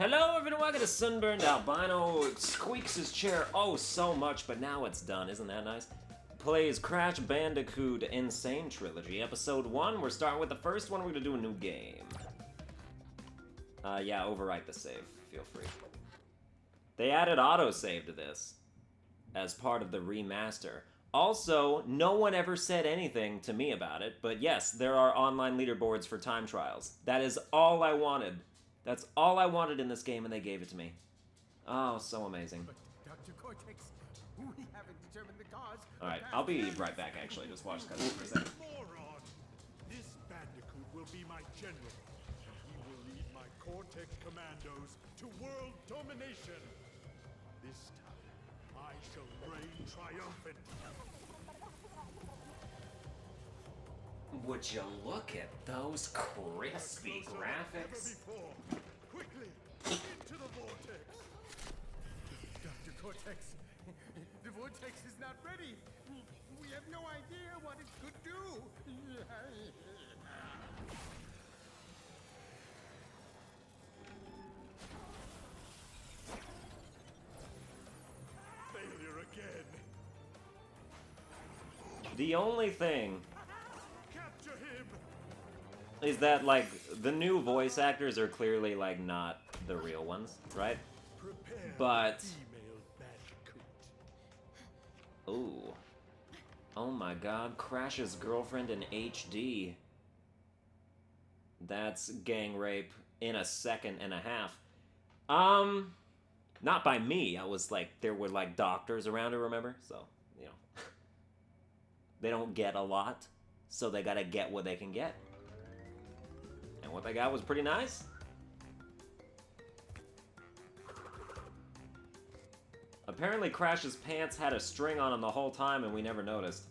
Hello everyone, welcome to Sunburned Albino. It squeaks his chair oh so much, but now it's done. Isn't that nice? Plays Crash Bandicoot Insane Trilogy, Episode 1. We're starting with the first one. We're gonna do a new game. Yeah, overwrite the save. Feel free. They added autosave to this as part of the remaster. Also, no one ever said anything to me about it, but yes, there are online leaderboards for time trials. That is all I wanted. That's all I wanted in this game, and they gave it to me. Oh, so amazing. Dr. Cortex, we haven't determined the cause. Alright, I'll be right back, actually. Just watch the cutscene for a second. Moron! This Bandicoot will be my general. He will lead my Cortex commandos to world domination. This time, I shall reign triumphant. Would you look at those crispy graphics? Quickly, into the vortex. Dr. Cortex, the vortex is not ready. We have no idea what it could do. Failure again. The only thing Capture him. is that, like, the new voice actors are clearly, like, not the real ones, right? Prepare But... female Bandicoot. Ooh. Oh my god, Crash's girlfriend in HD. That's gang rape in a second and a half. Not by me. I was like, there were like doctors around her, remember? So, you know. They don't get a lot, so they gotta get what they can get. And what they got was pretty nice. Apparently Crash's pants had a string on them the whole time and we never noticed.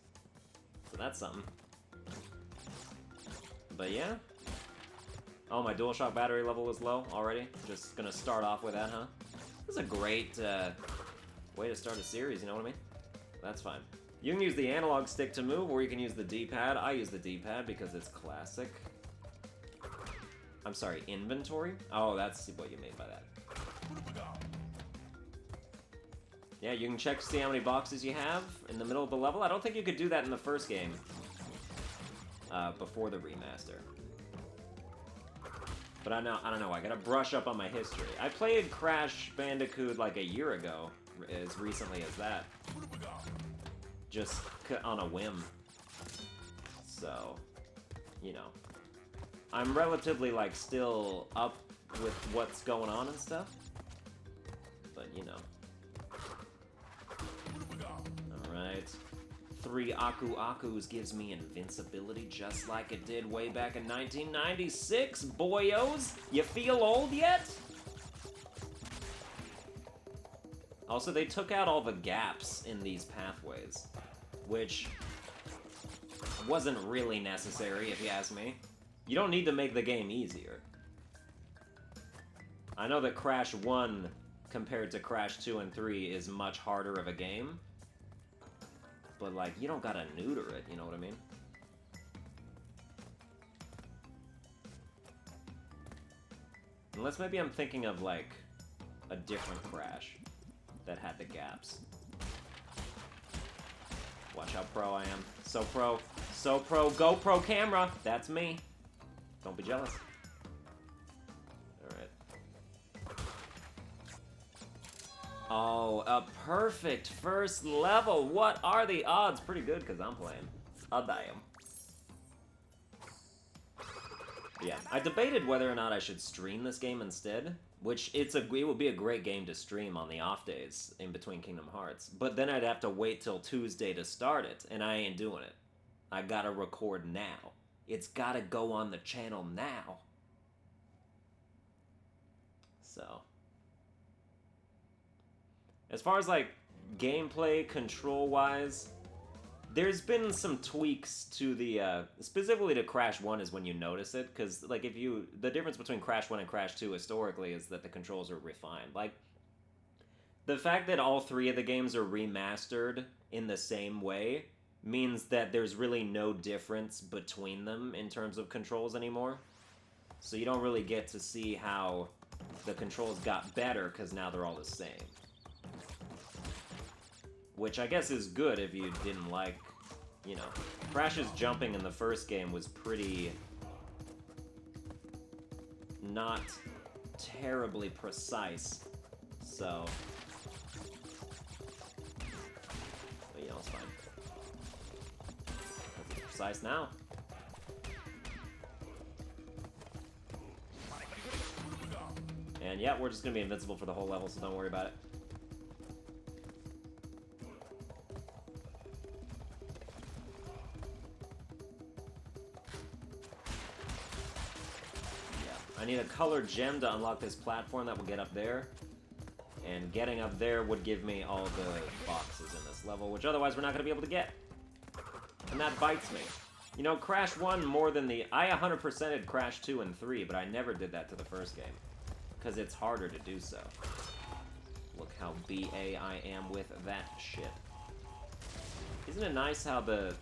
So that's something. But yeah. Oh, my DualShock battery level is low already. Just gonna start off with that, huh? This is a great way to start a series, you know what I mean? That's fine. You can use the analog stick to move, or you can use the D-pad. I use the D-pad because it's classic. I'm sorry, inventory? Oh, that's what you mean by that. Yeah, you can check to see how many boxes you have in the middle of the level. I don't think you could do that in the first game. Before the remaster. But I don't know, I gotta brush up on my history. I played Crash Bandicoot like a year ago, as recently as that. Just on a whim. So, you know. I'm relatively, like, still up with what's going on and stuff. But, you know. Alright. 3 Aku Akus gives me invincibility just like it did way back in 1996, boyos! You feel old yet? Also, they took out all the gaps in these pathways, which wasn't really necessary, if you ask me. You don't need to make the game easier. I know that Crash 1 compared to Crash 2 and 3 is much harder of a game, but, like, you don't gotta neuter it, you know what I mean? Unless maybe I'm thinking of, like, a different Crash that had the gaps. Watch how pro I am. So pro. So pro. GoPro camera! That's me. Don't be jealous. Oh, a perfect first level. What are the odds? Pretty good, because I'm playing. I'll die him. Yeah, I debated whether or not I should stream this game instead, which it would be a great game to stream on the off days in between Kingdom Hearts. But then I'd have to wait till Tuesday to start it, and I ain't doing it. I gotta record now. It's gotta go on the channel now. So... as far as, like, gameplay, control-wise, there's been some tweaks to the, specifically to Crash 1 is when you notice it, because, like, the difference between Crash 1 and Crash 2 historically is that the controls are refined. Like, the fact that all 3 of the games are remastered in the same way means that there's really no difference between them in terms of controls anymore. So you don't really get to see how the controls got better because now they're all the same. Which I guess is good if you didn't like, you know, Crash's jumping in the first game was pretty not terribly precise, so but, you know, it's fine. It's precise now. And yeah, we're just gonna be invincible for the whole level, so don't worry about it. I need a colored gem to unlock this platform that will get up there. And getting up there would give me all the boxes in this level, which otherwise we're not going to be able to get. And that bites me. You know, Crash 1 more than the... I 100%'ed Crash 2 and 3, but I never did that to the first game. Because it's harder to do so. Look how BA I am with that shit. Isn't it nice how the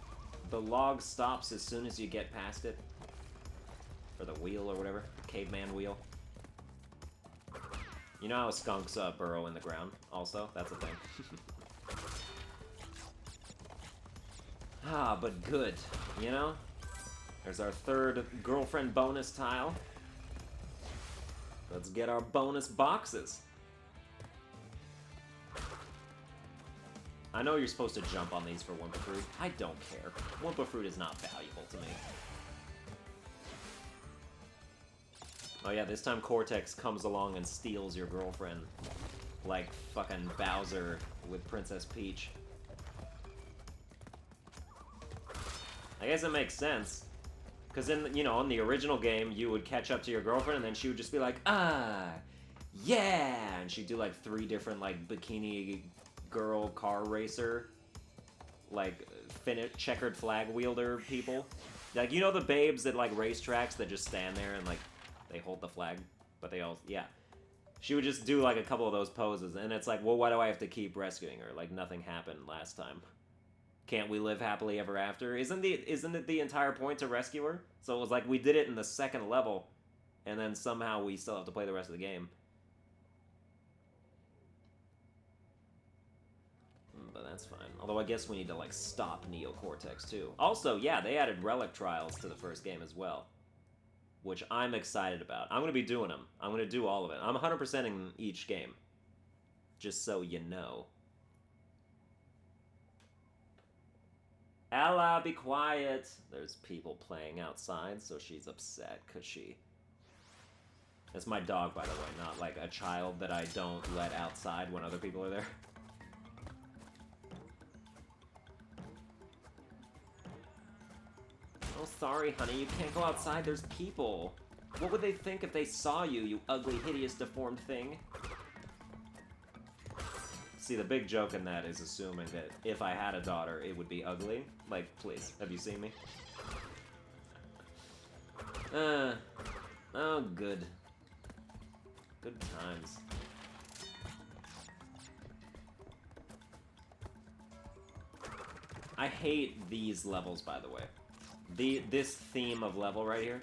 log stops as soon as you get past it? Or the wheel or whatever. Caveman wheel. You know how skunks burrow in the ground, also? That's a thing. Ah, but good, you know? There's our third girlfriend bonus tile. Let's get our bonus boxes. I know you're supposed to jump on these for Wumpa Fruit. I don't care. Wumpa Fruit is not valuable to me. Oh yeah, this time Cortex comes along and steals your girlfriend. Like fucking Bowser with Princess Peach. I guess it makes sense. Because in, you know, in the original game, you would catch up to your girlfriend and then she would just be like, ah, yeah! And she'd do like 3 different like bikini girl car racer, like checkered flag wielder people. Like, you know the babes that like racetracks that just stand there and like they hold the flag, but they all, yeah. She would just do like a couple of those poses, and it's like, well, why do I have to keep rescuing her? Like nothing happened last time. Can't we live happily ever after? Isn't it the entire point to rescue her? So it was like we did it in the second level, and then somehow we still have to play the rest of the game. But that's fine. Although I guess we need to like stop Neo Cortex too. Also, yeah, they added relic trials to the first game as well, which I'm excited about. I'm going to be doing them. I'm going to do all of it. I'm 100%ing each game, just so you know. Ella, be quiet! There's people playing outside, so she's upset, because she... That's my dog, by the way, not like a child that I don't let outside when other people are there. Oh, sorry, honey, you can't go outside, there's people. What would they think if they saw you, you ugly, hideous, deformed thing? See, the big joke in that is assuming that if I had a daughter, it would be ugly. Like, please, have you seen me? Oh, good. Good times. I hate these levels, by the way. This theme of level right here.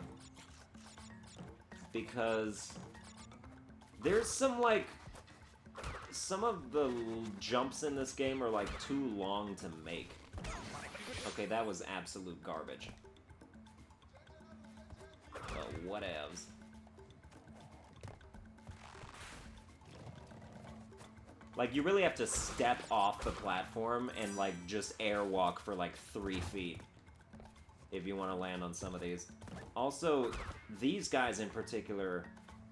Because there's some, like... Some of the jumps in this game are, like, too long to make. Okay, that was absolute garbage. But whatevs. Like, you really have to step off the platform and, like, just airwalk for, like, 3 feet if you want to land on some of these. Also, these guys in particular,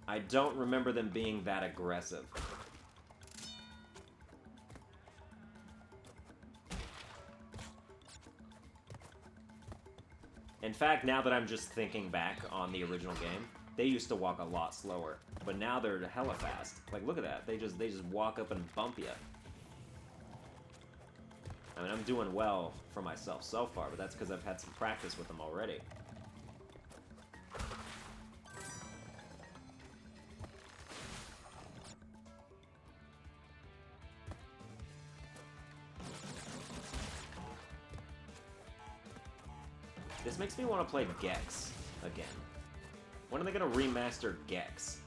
I don't remember them being that aggressive. In fact, now that I'm just thinking back on the original game, they used to walk a lot slower, but now they're hella fast. Like, look at that. They just walk up and bump you. I mean, I'm doing well for myself so far, but that's because I've had some practice with them already. This makes me want to play Gex again. When are they going to remaster Gex?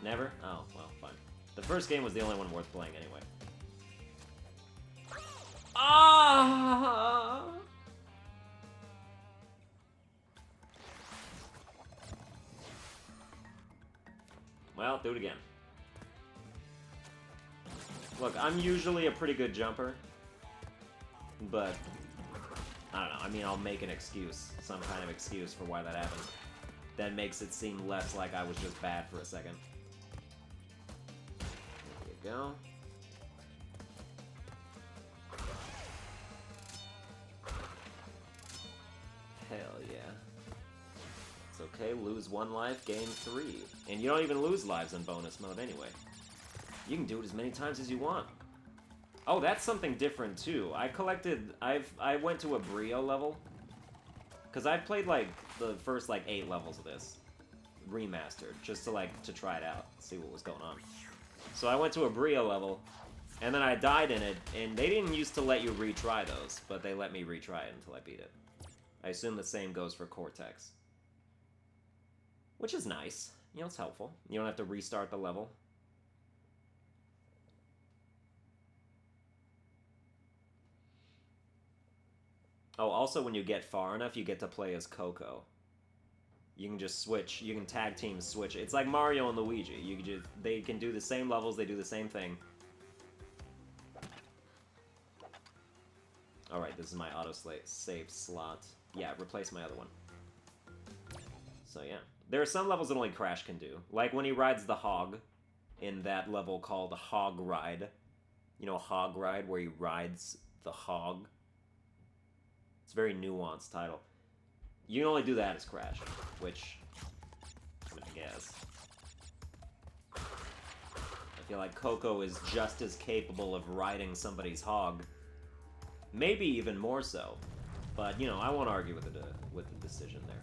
Never? Oh, well, fine. The first game was the only one worth playing anyway. Ah! Well, do it again. Look, I'm usually a pretty good jumper, but I don't know. I mean, I'll make an excuse, some kind of excuse for why that happened. That makes it seem less like I was just bad for a second. There you go. Hell yeah. It's okay, lose 1 life, gain 3. And you don't even lose lives in bonus mode anyway. You can do it as many times as you want. Oh, that's something different too. I went to a Brio level. Cause I played like the first like 8 levels of this. Remastered. Just to try it out. See what was going on. So I went to a Brio level. And then I died in it. And they didn't used to let you retry those. But they let me retry it until I beat it. I assume the same goes for Cortex. Which is nice. You know, it's helpful. You don't have to restart the level. Oh, also when you get far enough, you get to play as Coco. You can just switch. You can tag team switch. It's like Mario and Luigi. You can just, they can do the same levels. They do the same thing. All right, this is my auto-save slot. Yeah, replace my other one. So yeah, there are some levels that only Crash can do. Like when he rides the hog in that level called Hog Ride. You know, Hog Ride, where he rides the hog. It's a very nuanced title. You can only do that as Crash, which, I mean, I guess. I feel like Coco is just as capable of riding somebody's hog. Maybe even more so. But, you know, I won't argue with the decision there.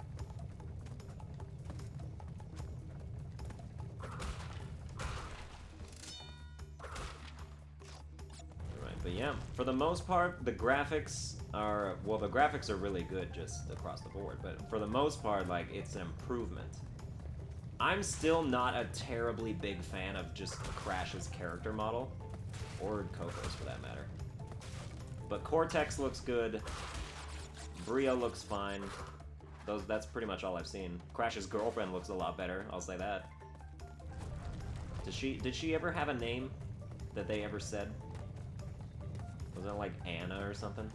But yeah, for the most part, the graphics are, well, the graphics are really good just across the board, but for the most part, like, it's an improvement. I'm still not a terribly big fan of just Crash's character model, or Coco's for that matter. But Cortex looks good, Brio looks fine, that's pretty much all I've seen. Crash's girlfriend looks a lot better, I'll say that. Did she ever have a name that they ever said? Was that like Anna or something?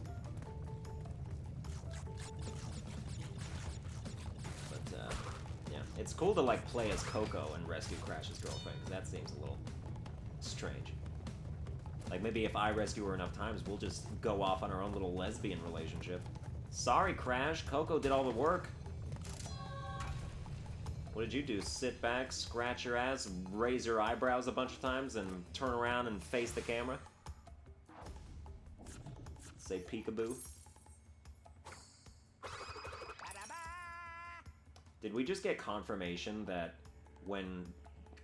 But, yeah. It's cool to, like, play as Coco and rescue Crash's girlfriend, because that seems a little strange. Like, maybe if I rescue her enough times, we'll just go off on our own little lesbian relationship. Sorry, Crash. Coco did all the work. What did you do? Sit back, scratch your ass, raise your eyebrows a bunch of times, and turn around and face the camera? Say peekaboo. Did we just get confirmation that when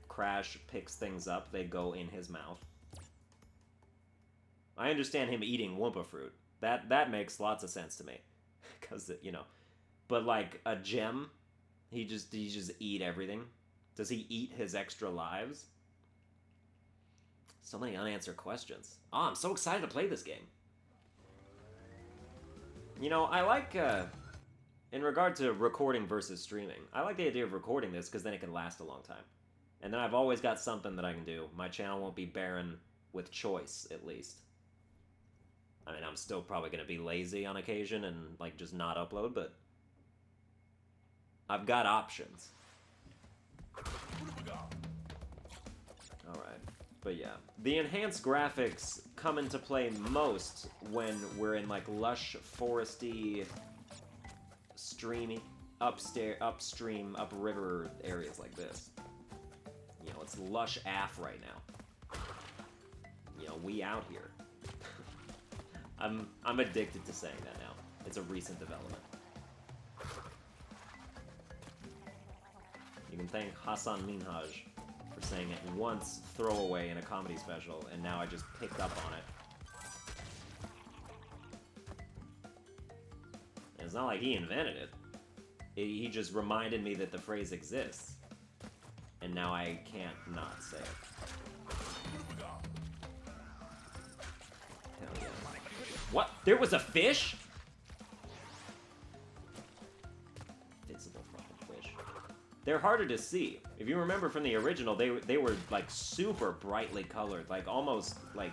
Crash picks things up, they go in his mouth? I understand him eating Wumpa fruit. That makes lots of sense to me. Because, you know. But, like, a gem, he just eat everything? Does he eat his extra lives? So many unanswered questions. Oh, I'm so excited to play this game. You know, I like, in regard to recording versus streaming, I like the idea of recording this because then it can last a long time. And then I've always got something that I can do. My channel won't be barren with choice, at least. I mean, I'm still probably going to be lazy on occasion and, like, just not upload, but I've got options. Alright. But yeah, the enhanced graphics come into play most when we're in, like, lush, foresty, streamy, upstream, upriver areas like this. You know, it's lush AF right now. You know, we out here. I'm addicted to saying that now. It's a recent development. You can thank Hassan Minhaj for saying it once throwaway in a comedy special, and now I just picked up on it. And it's not like he invented it. He just reminded me that the phrase exists. And now I can't not say it. Hell yeah. What? There was a fish? Invisible fucking fish. They're harder to see. If you remember from the original, they were like super brightly colored, like almost like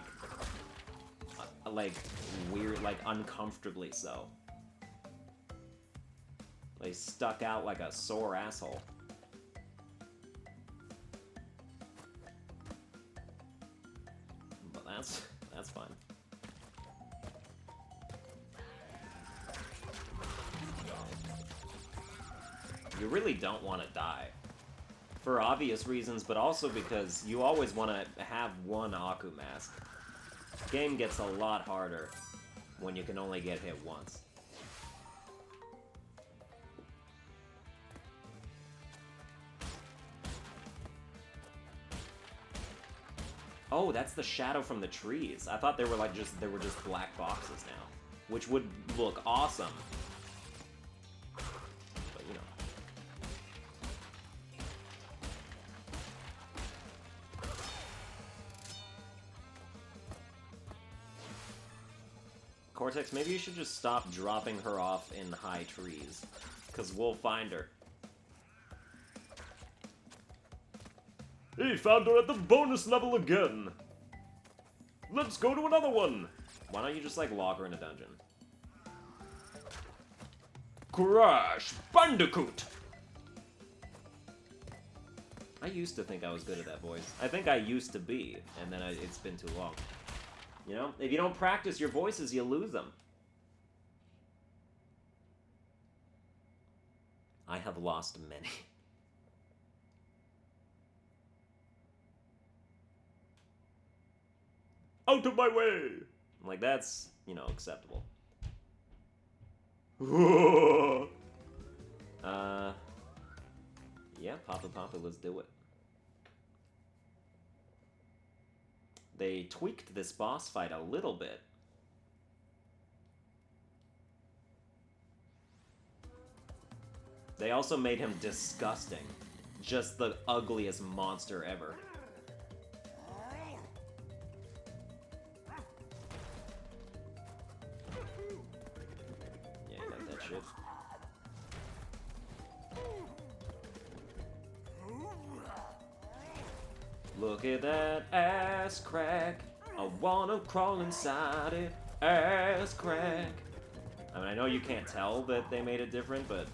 weird, like uncomfortably so. They stuck out like a sore asshole. But that's fine. You really don't want to die. For obvious reasons, but also because you always want to have one Aku mask. Game gets a lot harder when you can only get hit once. Oh, that's the shadow from the trees. I thought they were just black boxes now, which would look awesome. But you know. Cortex, maybe you should just stop dropping her off in high trees, because we'll find her. He found her at the bonus level again! Let's go to another one! Why don't you just, like, lock her in a dungeon? Crash Bandicoot! I used to think I was good at that voice. I think I used to be, and then it's been too long. You know, if you don't practice your voices, you lose them. I have lost many. Out of my way! Like, that's, you know, acceptable. Yeah, Papa, let's do it. They tweaked this boss fight a little bit. They also made him disgusting. Just the ugliest monster ever. Yeah, like that shit. Look at that ass crack. I wanna crawl inside it. Ass crack. I mean, I know you can't tell that they made it different, but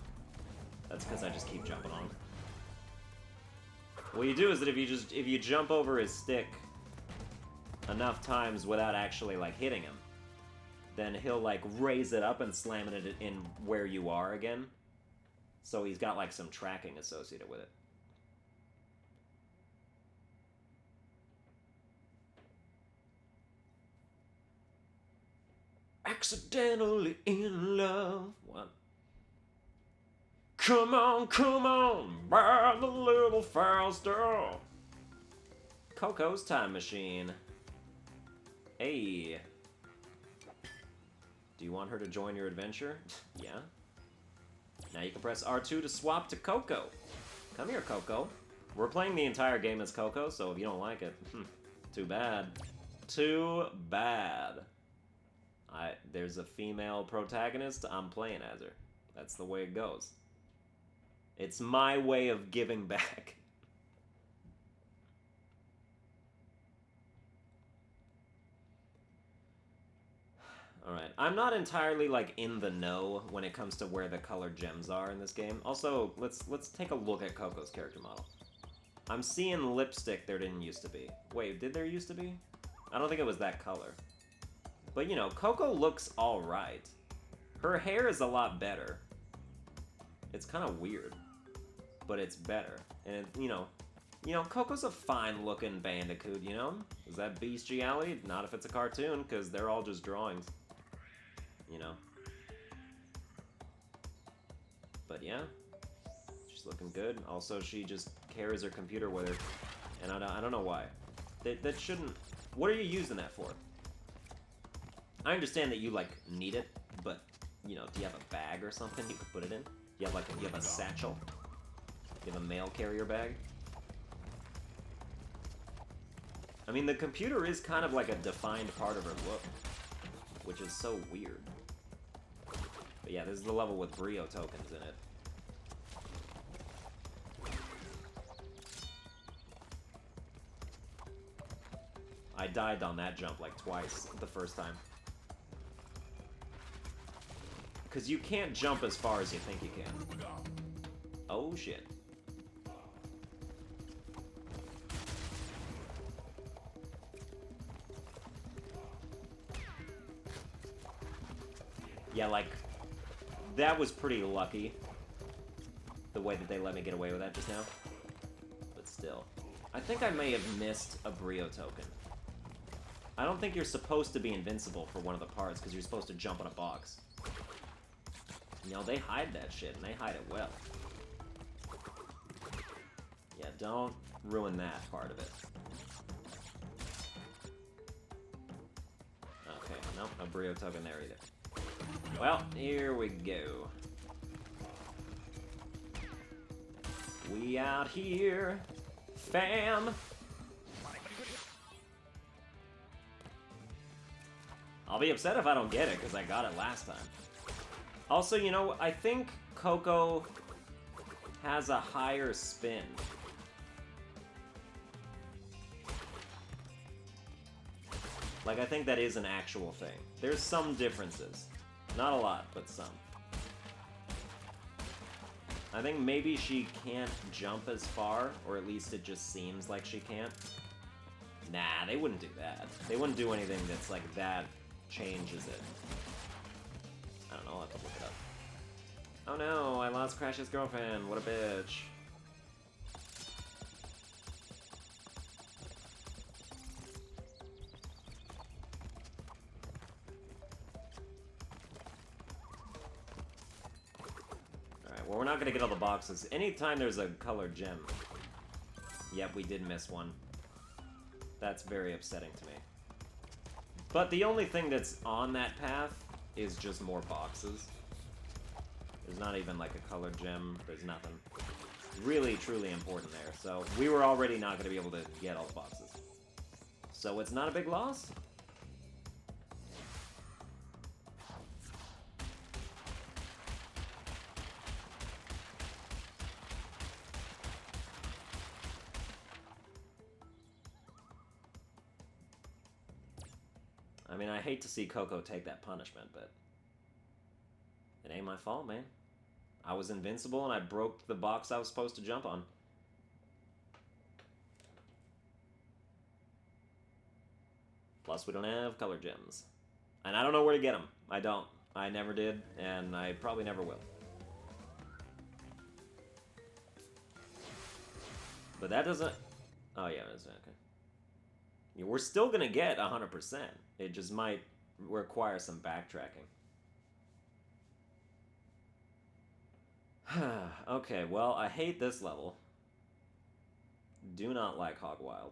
that's because I just keep jumping on. What you do is that if you jump over his stick enough times without actually like hitting him, then he'll like raise it up and slam it in where you are again. So he's got like some tracking associated with it. Accidentally in love. What? Come on, burn a little faster. Coco's time machine. Hey. Do you want her to join your adventure? Yeah. Now you can press R2 to swap to Coco. Come here, Coco. We're playing the entire game as Coco, so if you don't like it, too bad. Too bad. There's a female protagonist, I'm playing as her. That's the way it goes. It's my way of giving back. Alright, I'm not entirely, like, in the know when it comes to where the colored gems are in this game. Also, let's take a look at Coco's character model. I'm seeing lipstick there didn't used to be. Wait, did there used to be? I don't think it was that color. But, you know, Coco looks alright. Her hair is a lot better. It's kind of weird. But it's better. And, you know, Coco's a fine-looking Bandicoot, you know? Is that bestiality? Not if it's a cartoon, because they're all just drawings. You know? But yeah. She's looking good. Also, she just carries her computer with her. And I don't know why. That shouldn't... What are you using that for? I understand that you, like, need it, but, you know, do you have a bag or something you could put it in? You have a satchel? You have a mail carrier bag? I mean, the computer is kind of like a defined part of her look, which is so weird. But yeah, this is the level with Brio tokens in it. I died on that jump like twice the first time. Because you can't jump as far as you think you can. Oh shit. Yeah, like, that was pretty lucky, the way that they let me get away with that just now. But still. I think I may have missed a Brio token. I don't think you're supposed to be invincible for one of the parts, because you're supposed to jump on a box. You know, they hide that shit, and they hide it well. Yeah, don't ruin that part of it. Okay, nope, no Brio token there either. Well, here we go. We out here, fam. I'll be upset if I don't get it, because I got it last time. Also, you know, I think Coco has a higher spin. Like, I think that is an actual thing. There's some differences. Not a lot, but some. I think maybe she can't jump as far, or at least it just seems like she can't. Nah, they wouldn't do that. They wouldn't do anything that's like that changes it. I don't know, I'll have to look it up. Oh no, I lost Crash's girlfriend. What a bitch. Alright, well, we're not gonna get all the boxes. Anytime there's a colored gem. Yep, we did miss one. That's very upsetting to me. But the only thing that's on that path is just more boxes. There's not even like a colored gem. There's nothing really, truly important there. So we were already not going to be able to get all the boxes. So it's not a big loss. I mean, I hate to see Coco take that punishment, but it ain't my fault, man. I was invincible and I broke the box I was supposed to jump on. Plus, we don't have color gems. And I don't know where to get them. I don't. I never did, and I probably never will. But that doesn't... Oh, yeah, that's okay. Yeah, we're still gonna get 100%. It just might require some backtracking. Okay, well, I hate this level. Do not like Hog Wild.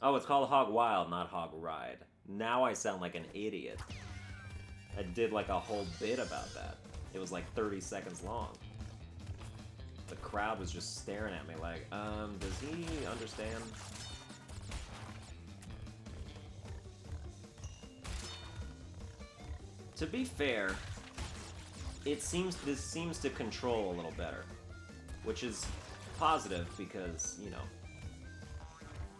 Oh, it's called Hog Wild, not Hog Ride. Now I sound like an idiot. I did like a whole bit about that. It was like 30 seconds long. The crowd was just staring at me like, does he understand? To be fair, this seems to control a little better, which is positive because, you know,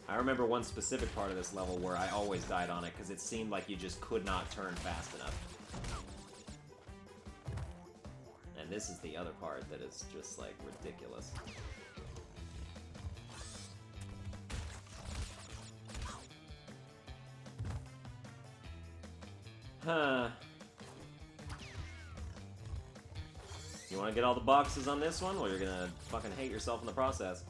I remember one specific part of this level where I always died on it because it seemed like you just could not turn fast enough. And this is the other part that is just, like, ridiculous. Huh. You want to get all the boxes on this one, or you're gonna fucking hate yourself in the process?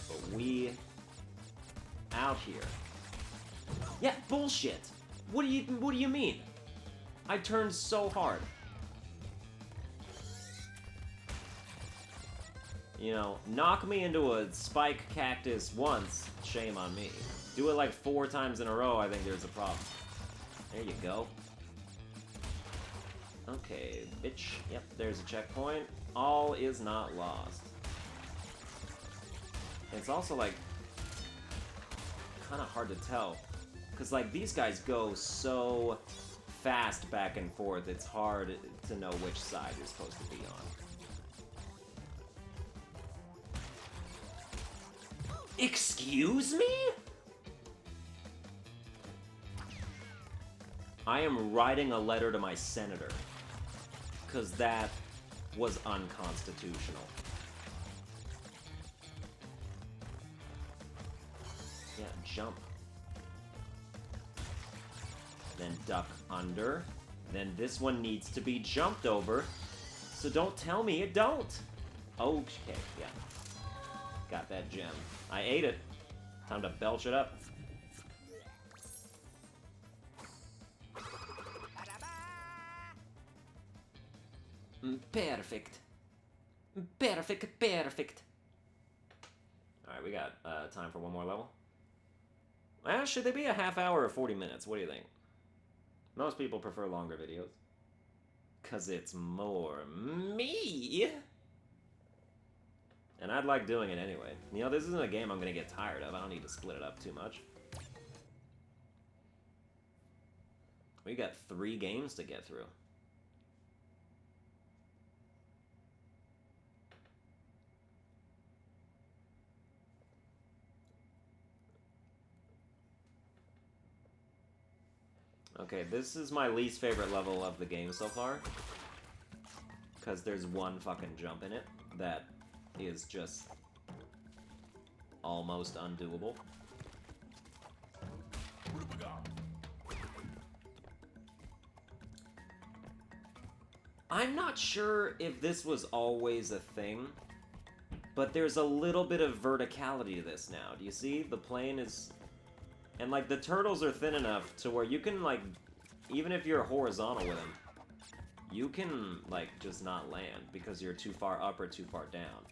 But we out here. Yeah, bullshit. What do you mean? I turned so hard. You know, knock me into a spike cactus once, shame on me. Do it like 4 times in a row, I think there's a problem. There you go. Okay, bitch. Yep, there's a checkpoint. All is not lost. It's also, like, kind of hard to tell. Because, like, these guys go so fast back and forth, it's hard to know which side you're supposed to be on. Excuse me? I am writing a letter to my senator. Because that was unconstitutional. Yeah, jump. Then duck under. Then this one needs to be jumped over. So don't tell me it don't. Okay, yeah. Got that gem. I ate it. Time to belch it up. Perfect. Perfect, perfect. Alright, we got time for one more level. Should they be a half hour or 40 minutes? What do you think? Most people prefer longer videos. Because it's more me. And I'd like doing it anyway. You know, this isn't a game I'm going to get tired of. I don't need to split it up too much. We got 3 games to get through. Okay, this is my least favorite level of the game so far. Because there's one fucking jump in it that is just almost undoable. I'm not sure if this was always a thing, but there's a little bit of verticality to this now. Do you see? The plane is... And, like, the turtles are thin enough to where you can, like, even if you're horizontal with them, you can, like, just not land because you're too far up or too far down.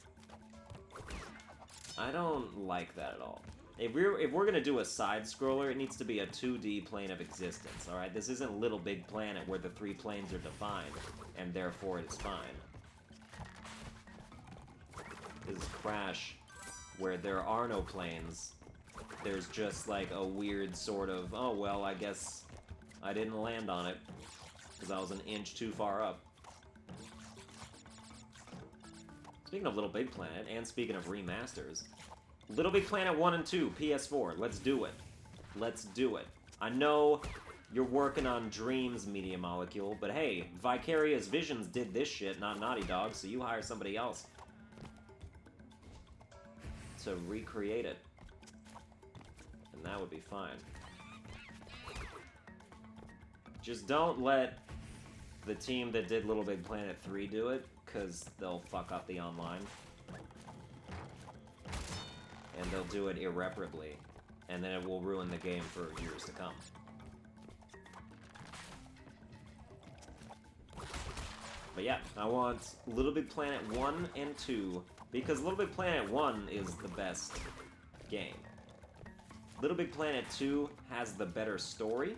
I don't like that at all. If we're gonna do a side-scroller, it needs to be a 2D plane of existence, alright? This isn't Little Big Planet where the 3 planes are defined, and therefore it's fine. This is Crash, where there are no planes. There's just, like, a weird sort of, oh, well, I guess I didn't land on it because I was an inch too far up. Speaking of Little Big Planet, and speaking of remasters, Little Big Planet 1 and 2, PS4, let's do it. Let's do it. I know you're working on Dreams Media Molecule, but hey, Vicarious Visions did this shit, not Naughty Dog, so you hire somebody else to recreate it. And that would be fine. Just don't let the team that did Little Big Planet 3 do it, because they'll fuck up the online. And they'll do it irreparably. And then it will ruin the game for years to come. But yeah, I want Little Big Planet 1 and 2, because Little Big Planet 1 is the best game. Little Big Planet 2 has the better story,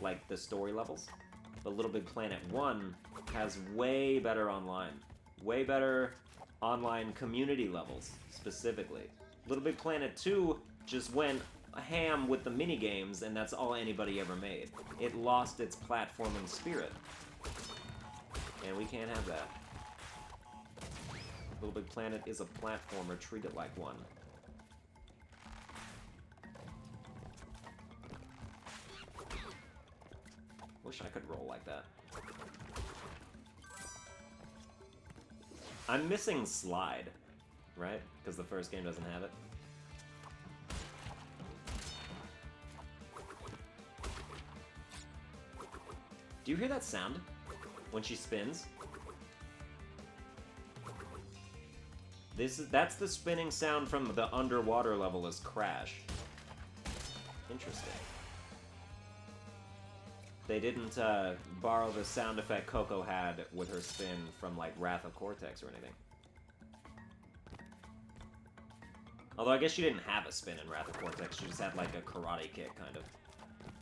like the story levels, but Little Big Planet 1 has way better online. Way better online community levels, specifically. Little Big Planet 2 just went ham with the minigames, and that's all anybody ever made. It lost its platforming spirit. And we can't have that. Little Big Planet is a platformer, treat it like one. Wish I could roll like that. I'm missing Slide, right? Because the first game doesn't have it. Do you hear that sound when she spins? That's the spinning sound from the underwater level as Crash. Interesting. They didn't borrow the sound effect Coco had with her spin from, like, Wrath of Cortex or anything. Although I guess she didn't have a spin in Wrath of Cortex, she just had, like, a karate kick, kind of.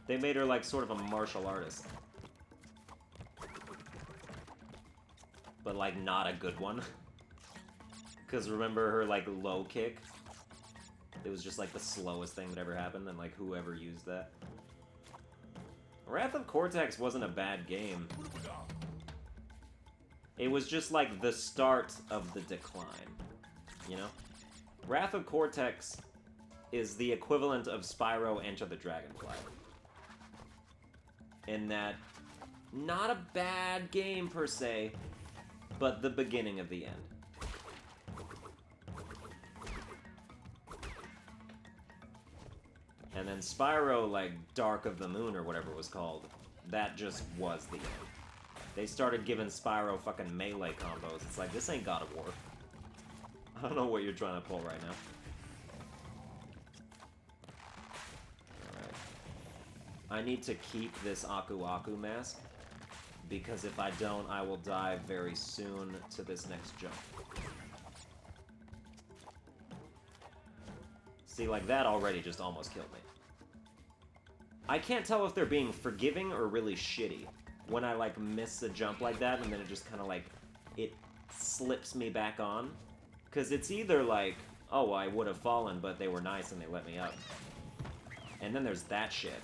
They made her, like, sort of a martial artist. But, like, not a good one. Because remember her, like, low kick It was just like the slowest thing that ever happened, and like whoever used that. Wrath of Cortex wasn't a bad game. It was just like the start of the decline, you know? Wrath of Cortex is the equivalent of Spyro Enter the Dragonfly. In that, not a bad game per se, but the beginning of the end. And then Spyro, like, Dark of the Moon or whatever it was called, that just was the end. They started giving Spyro fucking melee combos. It's like, this ain't God of War. I don't know what you're trying to pull right now. Alright. I need to keep this Aku Aku mask, because if I don't, I will die very soon to this next jump. See, like, that already just almost killed me. I can't tell if they're being forgiving or really shitty when I, like, miss a jump like that, and then it just kind of, like, it slips me back on. Because it's either like, oh, I would have fallen, but they were nice and they let me up. And then there's that shit.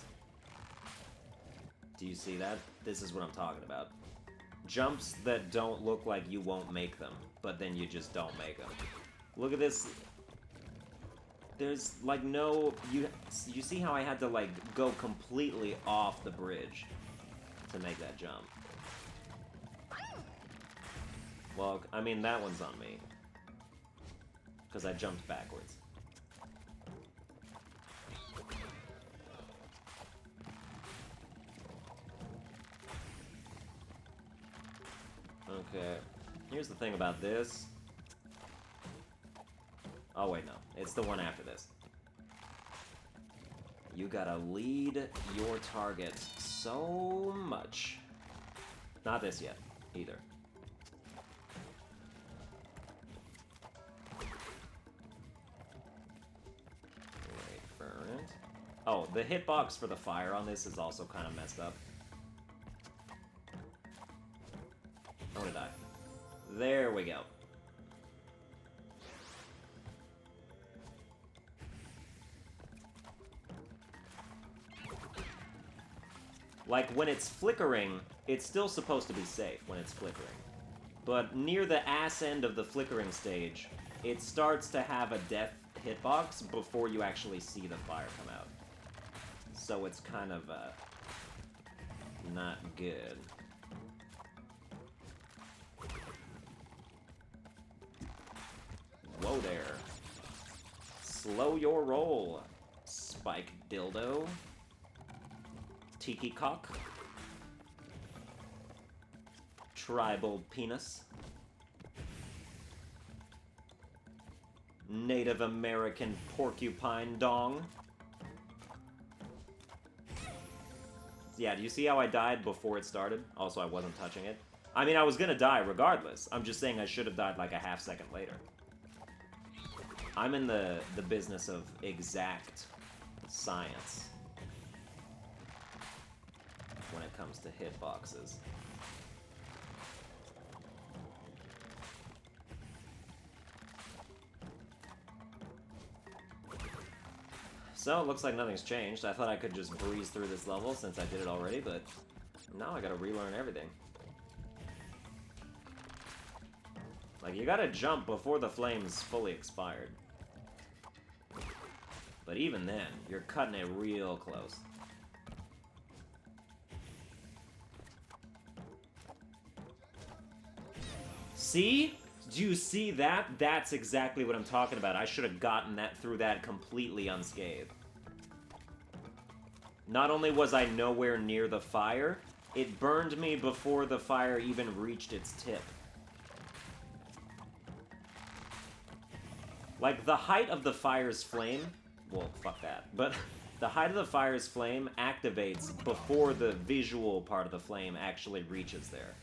Do you see that? This is what I'm talking about. Jumps that don't look like you won't make them, but then you just don't make them. Look at this. There's, like, no... You see how I had to, like, go completely off the bridge to make that jump? Well, I mean, that one's on me. Because I jumped backwards. Okay. Here's the thing about this. Oh, wait, no. It's the one after this. You gotta lead your target so much. Not this yet, either. Wait for it. Oh, the hitbox for the fire on this is also kind of messed up. I'm gonna die. There we go. Like, when it's flickering, it's still supposed to be safe when it's flickering. But near the ass end of the flickering stage, it starts to have a death hitbox before you actually see the fire come out. So it's kind of, not good. Whoa there. Slow your roll, Spike Dildo. Tiki Cock. Tribal Penis. Native American Porcupine Dong. Yeah, do you see how I died before it started? Also, I wasn't touching it. I mean, I was gonna die regardless. I'm just saying I should have died like a half second later. I'm in the business of exact science when it comes to hitboxes. So, it looks like nothing's changed. I thought I could just breeze through this level since I did it already, but now I gotta relearn everything. Like, you gotta jump before the flame's fully expired. But even then, you're cutting it real close. See? Do you see that? That's exactly what I'm talking about. I should have gotten that through that completely unscathed. Not only was I nowhere near the fire, it burned me before the fire even reached its tip. Like, the height of the fire's flame... Well, fuck that. But the height of the fire's flame activates before the visual part of the flame actually reaches there.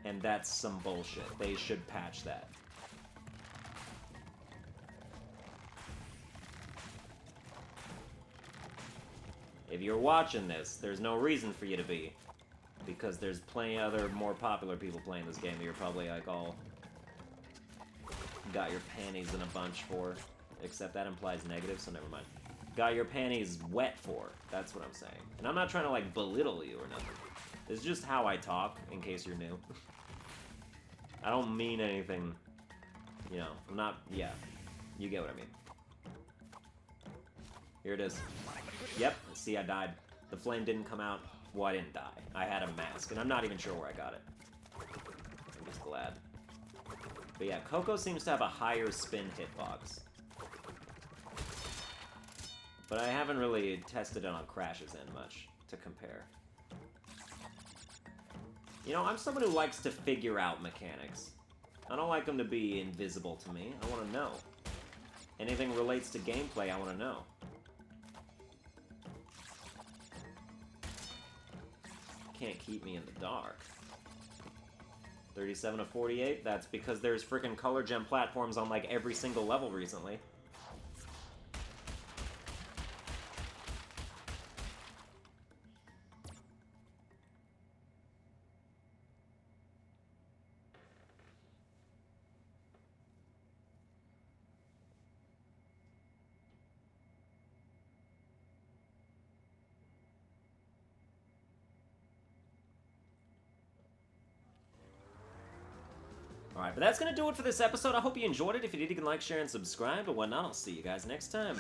And that's some bullshit. They should patch that. If you're watching this, there's no reason for you to be. Because there's plenty of other, more popular people playing this game that you're probably, like, all... got your panties in a bunch for. except that implies negative, so never mind. Got your panties wet for, that's what I'm saying. And I'm not trying to, like, belittle you or nothing. It's just how I talk, in case you're new. I don't mean anything, you know, I'm not, yeah. You get what I mean. Here it is. Yep, see, I died. The flame didn't come out. Well, I didn't die. I had a mask, and I'm not even sure where I got it. I'm just glad. But yeah, Coco seems to have a higher spin hitbox. But I haven't really tested it on Crash's end much to compare. You know, I'm someone who likes to figure out mechanics. I don't like them to be invisible to me. I want to know. Anything relates to gameplay, I want to know. Can't keep me in the dark. 37 of 48, that's because there's freaking color gem platforms on like every single level recently. Alright, but that's gonna do it for this episode. I hope you enjoyed it. If you did, you can like, share, and subscribe. But when not, I'll see you guys next time.